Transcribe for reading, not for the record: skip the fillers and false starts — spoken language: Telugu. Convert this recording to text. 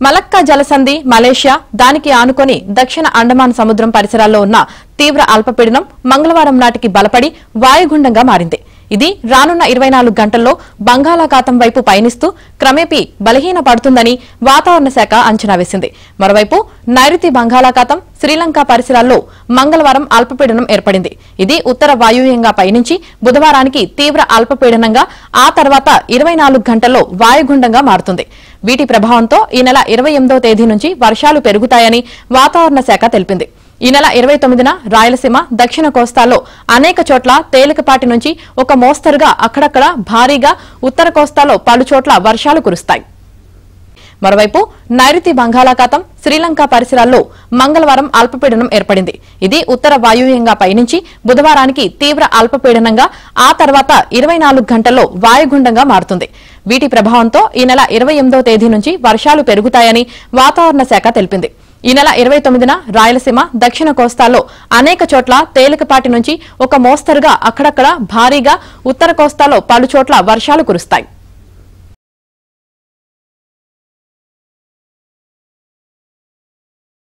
మలక్కా జలసంధి మలేషియా దానికి ఆనుకొని దక్షిణ అండమాన్ సముద్రం పరిసరాల్లో ఉన్న తీవ్ర అల్పపీడనం మంగళవారం నాటికి బలపడి వాయుగుండంగా మారింది. ఇది రానున్న 24 గంటల్లో బంగాళాఖాతం వైపు పయనిస్తూ క్రమేపీ బలహీన పడుతుందని వాతావరణ శాఖ అంచనా వేసింది. మరోవైపు నైరుతి బంగాళాఖాతం శ్రీలంక పరిసరాల్లో మంగళవారం అల్పపీడనం ఏర్పడింది. ఇది ఉత్తర వాయువ్యంగా పయనించి బుధవారానికి తీవ్ర అల్పపీడనంగా ఆ తర్వాత 24 గంటల్లో వాయుగుండంగా మారుతుంది. వీటి ప్రభావంతో ఈ నెల 28వ తేదీ నుంచి వర్షాలు పెరుగుతాయని వాతావరణ శాఖ తెలిపింది. ఈ నెల 29న రాయలసీమ దక్షిణ కోస్తాల్లో అనేక చోట్ల తేలికపాటి నుంచి ఒక మోస్తరుగా అక్కడక్కడ భారీగా ఉత్తర కోస్తాలో పలుచోట్ల వర్షాలు కురుస్తాయి. మరోవైపు నైరుతి బంగాళాఖాతం శ్రీలంక పరిసరాల్లో మంగళవారం అల్పపీడనం ఏర్పడింది. ఇది ఉత్తర వాయువ్యంగా పయనించి బుధవారానికి తీవ్ర అల్పపీడనంగా ఆ తర్వాత 24 గంటల్లో వాయుగుండంగా మారుతుంది. వీటి ప్రభావంతో ఈ నెల 28వ తేదీ నుంచి వర్షాలు పెరుగుతాయని వాతావరణ శాఖ తెలిపింది. ఈ నెల 29న రాయలసీమ దక్షిణ కోస్తాల్లో అనేక చోట్ల తేలికపాటి నుంచి ఒక మోస్తరుగా అక్కడక్కడ భారీగా ఉత్తర కోస్తాలో పలుచోట్ల వర్షాలు కురుస్తాయి.